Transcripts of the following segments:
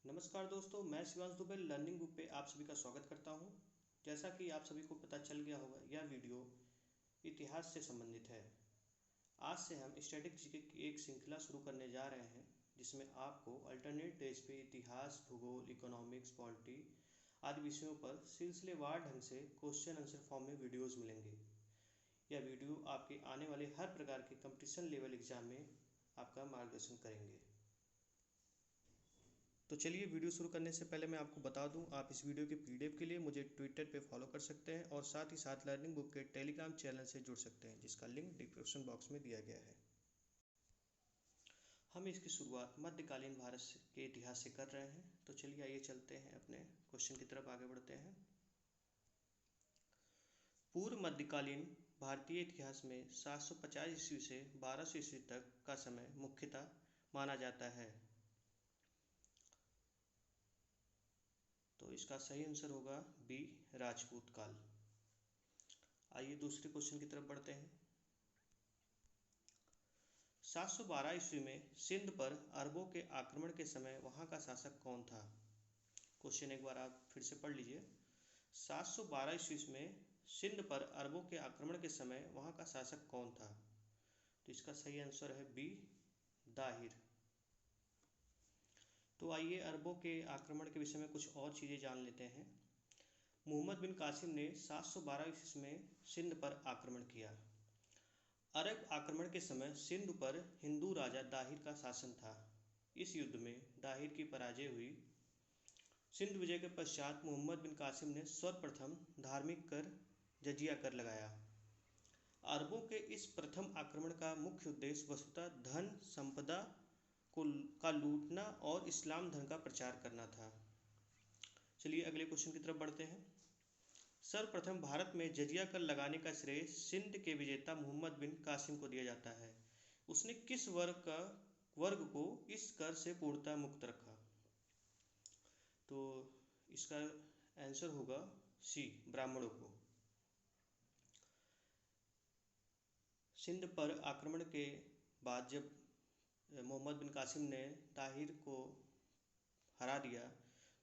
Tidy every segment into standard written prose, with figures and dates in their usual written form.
नमस्कार दोस्तों, मैं शिवांश दुबे लर्निंग बुक पे आप सभी का स्वागत करता हूं। जैसा कि आप सभी को पता चल गया होगा, यह वीडियो इतिहास से संबंधित है। आज से हम स्टैटिक जीके की एक श्रृंखला शुरू करने जा रहे हैं, जिसमें आपको अल्टरनेट डेज पे इतिहास, भूगोल, इकोनॉमिक्स, पॉलिटी आदि विषयों पर सिलसिलेवार ढंग से क्वेश्चन आंसर फॉर्म में वीडियोज़ मिलेंगे। यह वीडियो आपके आने वाले हर प्रकार के कंपटीशन लेवल एग्जाम में आपका मार्गदर्शन करेंगे। तो चलिए, वीडियो शुरू करने से पहले मैं आपको बता दूं, आप इस वीडियो के पीडीएफ के लिए मुझे ट्विटर पे फॉलो कर सकते हैं और साथ ही साथ लर्निंग बुक के टेलीग्राम चैनल से जुड़ सकते हैं, जिसका लिंक डिस्क्रिप्शन बॉक्स में दिया गया है। हम इसकी शुरुआत मध्यकालीन भारत के इतिहास से कर रहे हैं। तो चलिए, आइए चलते हैं, अपने क्वेश्चन की तरफ आगे बढ़ते हैं। पूर्व मध्यकालीन भारतीय इतिहास में 750 ईस्वी से 1200 ईस्वी तक का समय मुख्यतः माना जाता है। तो इसका सही आंसर होगा बी, राजपूत काल। आइए दूसरे क्वेश्चन की तरफ बढ़ते हैं। 712 ईस्वी में सिंध पर अरबों के आक्रमण के समय वहां का शासक कौन था? क्वेश्चन एक बार आप फिर से पढ़ लीजिए। 712 ईस्वी में सिंध पर अरबों के आक्रमण के समय वहां का शासक कौन था? तो इसका सही आंसर है बी, दाहिर। तो आइए अरबों के आक्रमण के विषय में कुछ और चीज़ें जान लेते हैं। मोहम्मद बिन कासिम ने 712 ईस्वी में सिंध पर आक्रमण किया। अरब आक्रमण के समय सिंध पर हिंदू राजा दाहिर का शासन था। इस युद्ध में दाहिर की पराजय हुई। सिंध विजय के पश्चात मोहम्मद बिन कासिम ने सर्वप्रथम धार्मिक कर जजिया कर लगाया। अरबों के इस प्रथम आक्रमण का मुख्य उद्देश्य वस्तुतः धन संपदा का लूटना और इस्लाम धर्म का प्रचार करना था। चलिए अगले क्वेश्चन की तरफ बढ़ते हैं। सर्वप्रथम भारत में जजिया कर लगाने का श्रेय सिंध के विजेता मोहम्मद बिन कासिम को दिया जाता है। उसने किस वर्ग को इस कर से पूर्णतः मुक्त रखा? तो इसका आंसर होगा सी, ब्राह्मणों को। सिंध पर आक्रमण के बाद जब मोहम्मद बिन कासिम ने दाहिर को हरा दिया,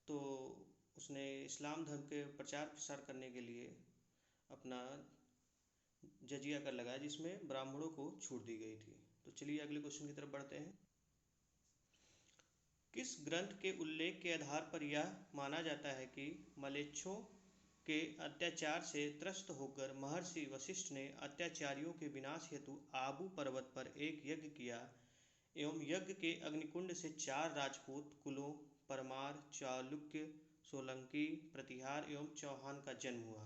तो उसने इस्लाम धर्म के प्रचार प्रसार करने के लिए अपना जजिया कर लगाया, जिसमें ब्राह्मणों को छूट दी गई थी। तो चलिए अगले क्वेश्चन की तरफ बढ़ते हैं। किस ग्रंथ के उल्लेख के आधार पर यह माना जाता है कि म्लेच्छों के अत्याचार से त्रस्त होकर महर्षि वशिष्ठ ने अत्याचारियों के विनाश हेतु आबू पर्वत पर एक यज्ञ किया एवं यज्ञ के अग्निकुंड से 4 राजपूत कुलों परमार, चालुक्य, सोलंकी, प्रतिहार एवं चौहान का जन्म हुआ?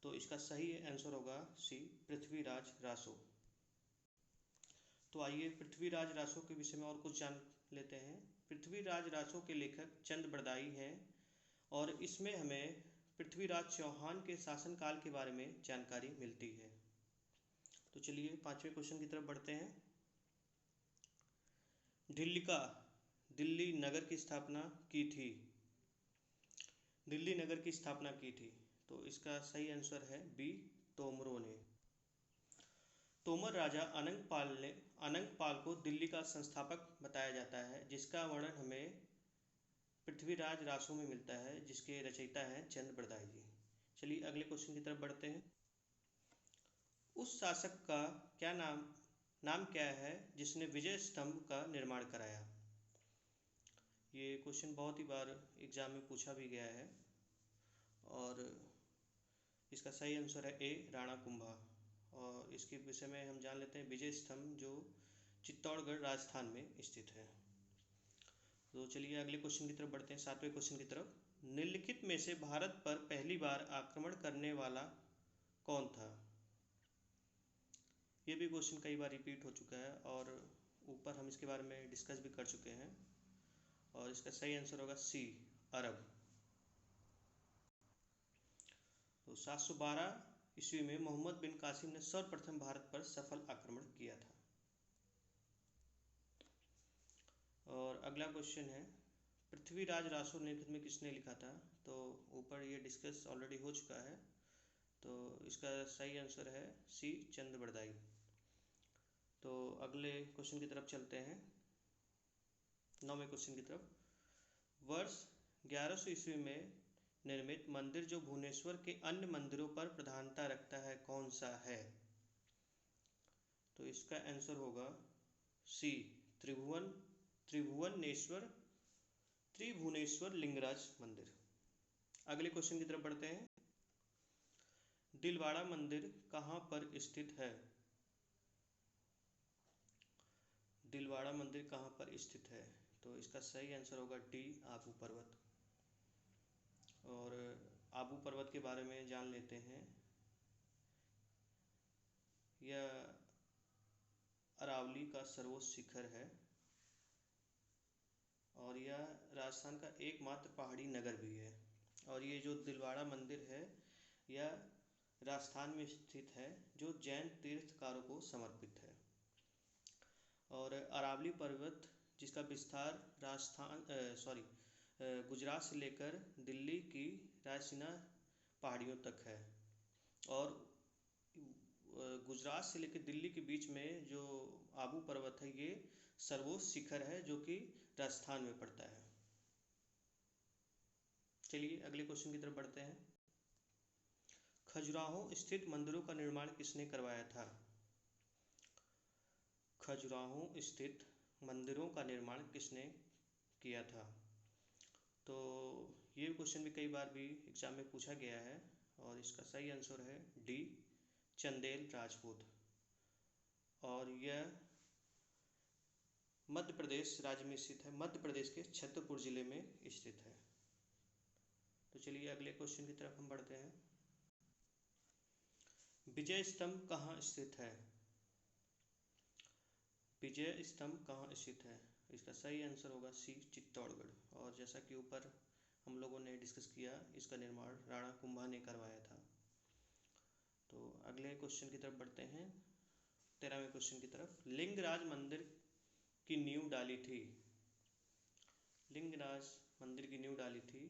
तो इसका सही आंसर होगा सी, पृथ्वीराज रासो। तो आइए पृथ्वीराज रासो के विषय में और कुछ जान लेते हैं। पृथ्वीराज रासो के लेखक चंद बरदाई हैं और इसमें हमें पृथ्वीराज चौहान के शासनकाल के बारे में जानकारी मिलती है। तो चलिए पांचवें क्वेश्चन की तरफ बढ़ते हैं। ढिल्लिका दिल्ली नगर की स्थापना की थी? दिल्ली नगर की स्थापना की थी। तो इसका सही आंसर है बी, तोमरों ने। तोमर राजा अनंगपाल को दिल्ली का संस्थापक बताया जाता है, जिसका वर्णन हमें पृथ्वीराज रासो में मिलता है, जिसके रचयिता हैं चंद बरदाई जी। चलिए अगले क्वेश्चन की तरफ बढ़ते हैं। उस शासक का क्या नाम क्या है जिसने विजय स्तंभ का निर्माण कराया? ये क्वेश्चन बहुत ही बार एग्जाम में पूछा भी गया है और इसका सही आंसर है ए, राणा कुंभा। और इसके विषय में हम जान लेते हैं विजय स्तंभ, जो चित्तौड़गढ़ राजस्थान में स्थित है। तो चलिए अगले क्वेश्चन की तरफ बढ़ते हैं, सातवें क्वेश्चन की तरफ। निम्नलिखित में से भारत पर पहली बार आक्रमण करने वाला कौन था? ये भी क्वेश्चन कई बार रिपीट हो चुका है और ऊपर हम इसके बारे में डिस्कस भी कर चुके हैं और इसका सही आंसर होगा सी, अरब। तो 712 ईस्वी में मोहम्मद बिन कासिम ने सर्वप्रथम भारत पर सफल आक्रमण किया था। और अगला क्वेश्चन है, पृथ्वीराज रासो निम्नलिखित में किसने लिखा था? तो ऊपर ये डिस्कस ऑलरेडी हो चुका है, तो इसका सही आंसर है सी, चंद बरदाई। तो अगले क्वेश्चन की तरफ चलते हैं। 9वें क्वेश्चन की तरफ। वर्ष 1100 ईस्वी में निर्मित मंदिर जो भुवनेश्वर के अन्य मंदिरों पर प्रधानता रखता है कौन सा है? तो इसका आंसर होगा सी, त्रिभुवनेश्वर लिंगराज मंदिर। अगले क्वेश्चन की तरफ बढ़ते हैं। दिलवाड़ा मंदिर कहाँ पर स्थित है? दिलवाड़ा मंदिर कहाँ पर स्थित है? तो इसका सही आंसर होगा डी, आबू पर्वत। और आबू पर्वत के बारे में जान लेते हैं। यह अरावली का सर्वोच्च शिखर है और यह राजस्थान का एकमात्र पहाड़ी नगर भी है। और ये जो दिलवाड़ा मंदिर है यह राजस्थान में स्थित है, जो जैन तीर्थकारों को समर्पित है। और अरावली पर्वत जिसका विस्तार गुजरात से लेकर दिल्ली की रायसीना पहाड़ियों तक है। और गुजरात से लेकर दिल्ली के बीच में जो आबू पर्वत है ये सर्वोच्च शिखर है, जो कि राजस्थान में पड़ता है। चलिए अगले क्वेश्चन की तरफ बढ़ते हैं। खजुराहो स्थित मंदिरों का निर्माण किसने करवाया था? खजुराहो स्थित मंदिरों का निर्माण किसने किया था? तो ये क्वेश्चन भी कई बार भी एग्जाम में पूछा गया है और इसका सही आंसर है डी, चंदेल राजपूत। और यह मध्य प्रदेश राज्य में स्थित है, मध्य प्रदेश के छतरपुर जिले में स्थित है। तो चलिए अगले क्वेश्चन की तरफ हम बढ़ते हैं। विजय स्तंभ कहाँ स्थित है? विजय स्तंभ कहाँ स्थित है? इसका सही आंसर होगा सी, चित्तौड़गढ़। और जैसा कि ऊपर हम लोगों ने डिस्कस किया, इसका निर्माण राणा कुंभा ने करवाया था। तो अगले क्वेश्चन की तरफ बढ़ते हैं, 13वें क्वेश्चन की तरफ। लिंगराज मंदिर की नींव डाली थी? लिंगराज मंदिर की नींव डाली थी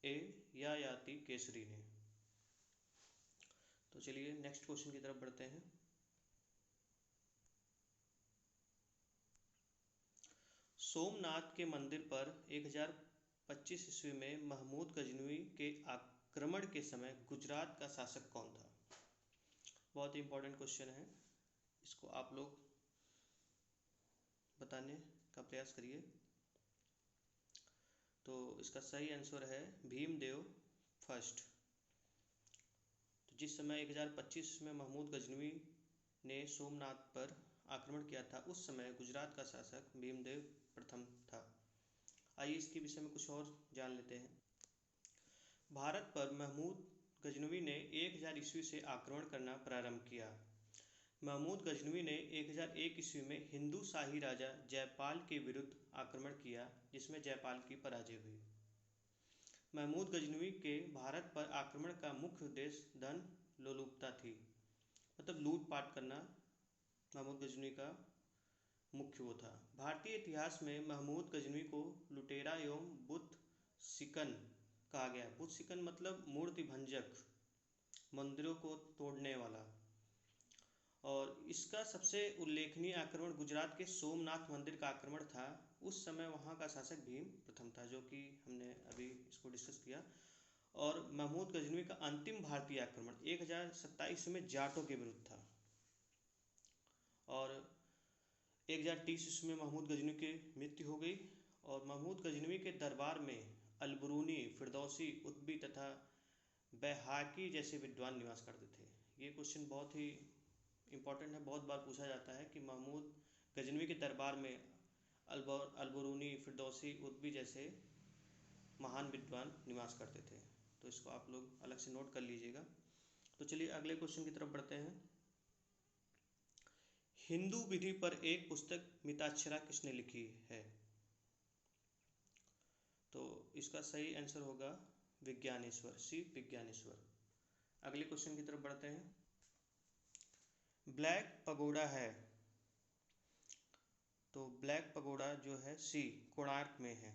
ए, ययाति केसरी ने। तो चलिए नेक्स्ट क्वेश्चन की तरफ बढ़ते हैं। सोमनाथ के मंदिर पर 1025 ईस्वी में महमूद गजनवी के आक्रमण के समय गुजरात का शासक कौन था? बहुत इंपॉर्टेंट क्वेश्चन है, इसको आप लोग बताने का प्रयास करिए। तो इसका सही आंसर है भीमदेव फर्स्ट। तो जिस समय 1025 में महमूद गजनवी ने सोमनाथ पर आक्रमण किया था, उस समय गुजरात का शासक भीमदेव प्रथम था। आइए इसके विषय में कुछ और जान लेते हैं। भारत पर महमूद गजनवी ने 1000 ईस्वी से आक्रमण करना प्रारंभ किया। महमूद गजनवी ने 1001 ईस्वी में हिंदू शाही राजा जयपाल के विरुद्ध आक्रमण किया, जिसमें जयपाल की पराजय हुई। महमूद गजनवी के भारत पर आक्रमण का मुख्य उद्देश्य धन लोलुपता थी, मतलब लूटपाट करना महमूद गजनवी का मुख्य वो था। भारतीय इतिहास में महमूद गजनवी को लुटेरा एवं बुत सिकन कहा गया। बुत सिकन मतलब मूर्ति भंजक, मंदिरों को तोड़ने वाला। और इसका सबसे उल्लेखनीय आक्रमण गुजरात के सोमनाथ मंदिर का आक्रमण था। उस समय वहाँ का शासक भीम प्रथम था, जो कि हमने अभी इसको डिस्कस किया। और महमूद गजनवी का अंतिम भारतीय आक्रमण 1027 में जाटों के विरुद्ध था। और 1030 ईस्वी में महमूद गजनवी की मृत्यु हो गई। और महमूद गजनवी के दरबार में अलबरूनी, फिरदौसी, उत्बी तथा बैहाकी जैसे विद्वान निवास करते थे। ये क्वेश्चन बहुत ही इम्पोर्टेंट है, बहुत बार पूछा जाता है कि महमूद गजनवी के दरबार में अलबरूनी, फिरदौसी, उत्बी जैसे महान विद्वान निवास करते थे। तो इसको आप लोग अलग से नोट कर लीजिएगा। तो चलिए अगले क्वेश्चन की तरफ बढ़ते हैं। हिंदू विधि पर एक पुस्तक मिताक्षरा किसने लिखी है? तो इसका सही आंसर होगा विज्ञानेश्वर, सी, विज्ञानेश्वर। अगले क्वेश्चन की तरफ बढ़ते हैं। ब्लैक पगोडा है, तो ब्लैक पगोडा जो है सी, कोणार्क में है।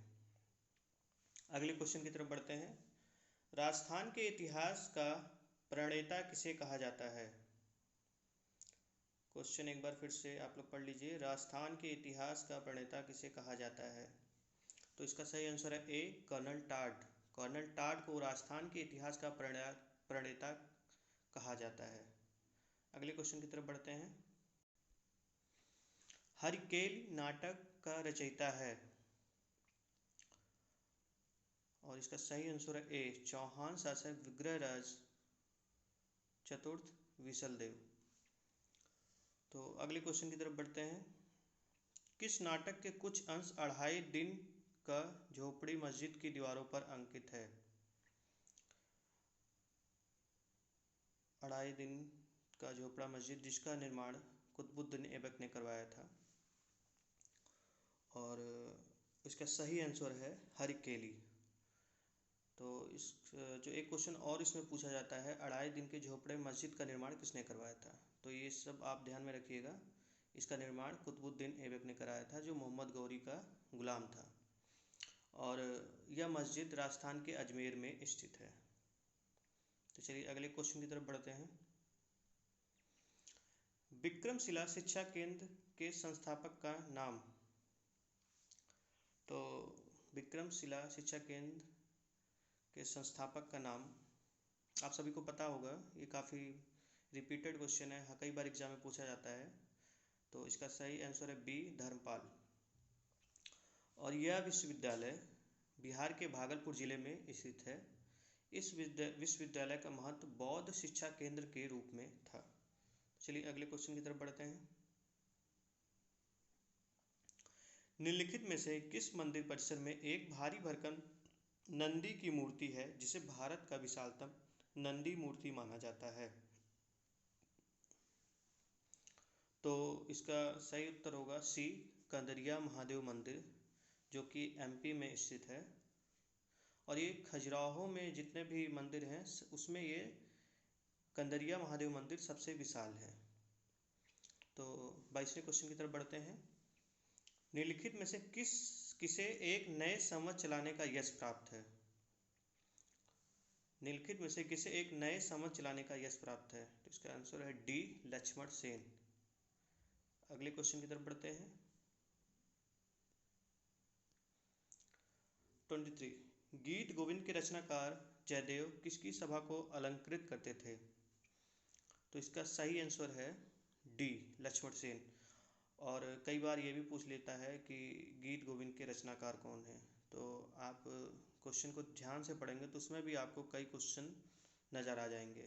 अगले क्वेश्चन की तरफ बढ़ते हैं। राजस्थान के इतिहास का प्रणेता किसे कहा जाता है? क्वेश्चन एक बार फिर से आप लोग पढ़ लीजिए। राजस्थान के इतिहास का प्रणेता किसे कहा जाता है? तो इसका सही आंसर है ए, कर्नल टाड। कर्नल टाड को राजस्थान के इतिहास का प्रणेता कहा जाता है। अगले क्वेश्चन की तरफ बढ़ते हैं। हरिकेल नाटक का रचयिता है? और इसका सही आंसर है ए, चौहान शासक विग्रहराज चतुर्थ विशलदेव। तो अगले क्वेश्चन की तरफ बढ़ते हैं। किस नाटक के कुछ अंश 2.5 दिन का झोपड़ी मस्जिद की दीवारों पर अंकित है? 2.5 दिन का झोपड़ा मस्जिद, जिसका निर्माण कुतुबुद्दीन ऐबक ने करवाया था। और इसका सही आंसर है हरिकेली। तो इस जो एक क्वेश्चन और इसमें पूछा जाता है, 2.5 दिन के झोपड़े मस्जिद का निर्माण किसने करवाया था? तो ये सब आप ध्यान में रखिएगा। इसका निर्माण कुतुबुद्दीन ऐबक ने कराया था, जो मोहम्मद गौरी का गुलाम था। और यह मस्जिद राजस्थान के अजमेर में स्थित है। तो चलिए अगले क्वेश्चन की तरफ बढ़ते हैं। विक्रमशिला शिक्षा केंद्र के संस्थापक का नाम? तो विक्रमशिला शिक्षा केंद्र के संस्थापक का नाम आप सभी को पता होगा। ये काफ़ी रिपीटेड क्वेश्चन है, कई बार एग्जाम में पूछा जाता है। तो इसका सही आंसर है बी, धर्मपाल। और यह विश्वविद्यालय बिहार के भागलपुर जिले में स्थित है। इस विश्वविद्यालय का महत्व बौद्ध शिक्षा केंद्र के रूप में था। चलिए अगले क्वेश्चन की तरफ बढ़ते हैं। निम्नलिखित में से किस मंदिर परिसर में एक भारी भरकम नंदी की मूर्ति है, जिसे भारत का विशालतम नंदी मूर्ति माना जाता है? तो इसका सही उत्तर होगा सी, कंदरिया महादेव मंदिर, जो कि एमपी में स्थित है। और ये खजुराहो में जितने भी मंदिर हैं उसमें ये कंदरिया महादेव मंदिर सबसे विशाल है। तो 22वें क्वेश्चन की तरफ बढ़ते हैं। निम्नलिखित में से किसे एक नए समझ चलाने का यश प्राप्त है? निम्नलिखित में से किसे एक नए समझ चलाने का यश प्राप्त है? तो इसका आंसर है डी, लक्ष्मण सेन। अगले क्वेश्चन की तरफ बढ़ते हैं। 23, गीत गोविंद के रचनाकार जयदेव किसकी सभा को अलंकृत करते थे? तो इसका सही आंसर है डी, लक्ष्मण सेन। और कई बार ये भी पूछ लेता है कि गीत गोविंद के रचनाकार कौन है। तो आप क्वेश्चन को ध्यान से पढ़ेंगे तो उसमें भी आपको कई क्वेश्चन नज़र आ जाएंगे।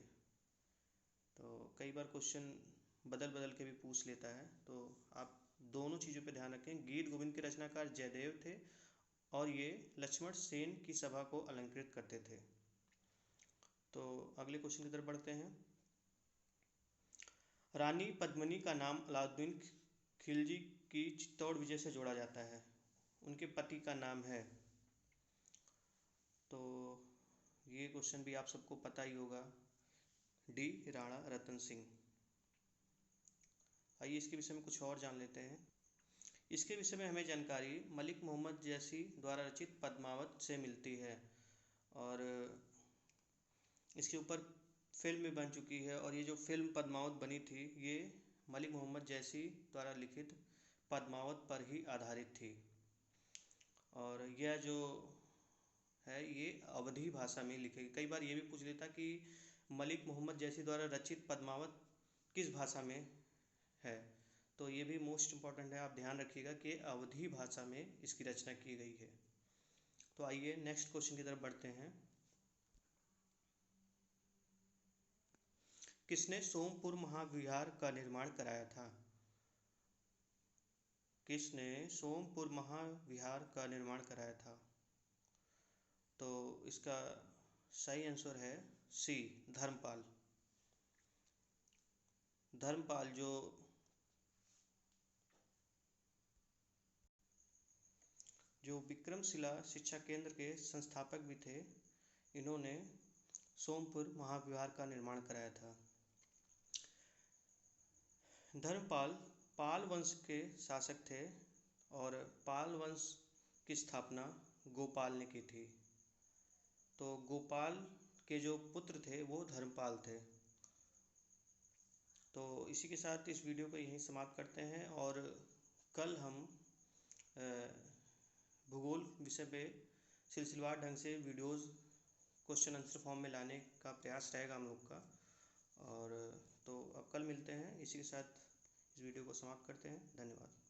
तो कई बार क्वेश्चन बदल बदल के भी पूछ लेता है, तो आप दोनों चीज़ों पे ध्यान रखें। गीत गोविंद के रचनाकार जयदेव थे और ये लक्ष्मण सेन की सभा को अलंकृत करते थे। तो अगले क्वेश्चन की तरफ बढ़ते हैं। रानी पद्मिनी का नाम अलाउद्दीन खिलजी की चित्तौड़ विजय से जोड़ा जाता है। उनके पति का नाम है? तो ये क्वेश्चन भी आप सबको पता ही होगा, डी, राणा रतन सिंह। आइए इसके विषय में कुछ और जान लेते हैं। इसके विषय में हमें जानकारी मलिक मोहम्मद जैसी द्वारा रचित पद्मावत से मिलती है। और इसके ऊपर फिल्म भी बन चुकी है। और ये जो फिल्म पद्मावत बनी थी, ये मलिक मोहम्मद जैसी द्वारा लिखित पद्मावत पर ही आधारित थी। और यह जो है ये अवधी भाषा में लिखी गई। कई बार ये भी पूछ लेता कि मलिक मोहम्मद जैसी द्वारा रचित पद्मावत किस भाषा में है। तो ये भी मोस्ट इम्पॉर्टेंट है, आप ध्यान रखिएगा कि अवधी भाषा में इसकी रचना की गई है। तो आइए नेक्स्ट क्वेश्चन की तरफ बढ़ते हैं। किसने सोमपुर महाविहार का निर्माण कराया था? किसने सोमपुर महाविहार का निर्माण कराया था? तो इसका सही आंसर है सी, धर्मपाल। धर्मपाल जो विक्रमशिला शिक्षा केंद्र के संस्थापक भी थे, इन्होंने सोमपुर महाविहार का निर्माण कराया था। धर्मपाल पाल वंश के शासक थे और पाल वंश की स्थापना गोपाल ने की थी। तो गोपाल के जो पुत्र थे वो धर्मपाल थे। तो इसी के साथ इस वीडियो को यहीं समाप्त करते हैं और कल हम भूगोल विषय पे सिलसिलेवार ढंग से वीडियोस क्वेश्चन आंसर फॉर्म में लाने का प्रयास रहेगा हम लोग का। और तो अब कल मिलते हैं। इसी के साथ इस वीडियो को समाप्त करते हैं। धन्यवाद।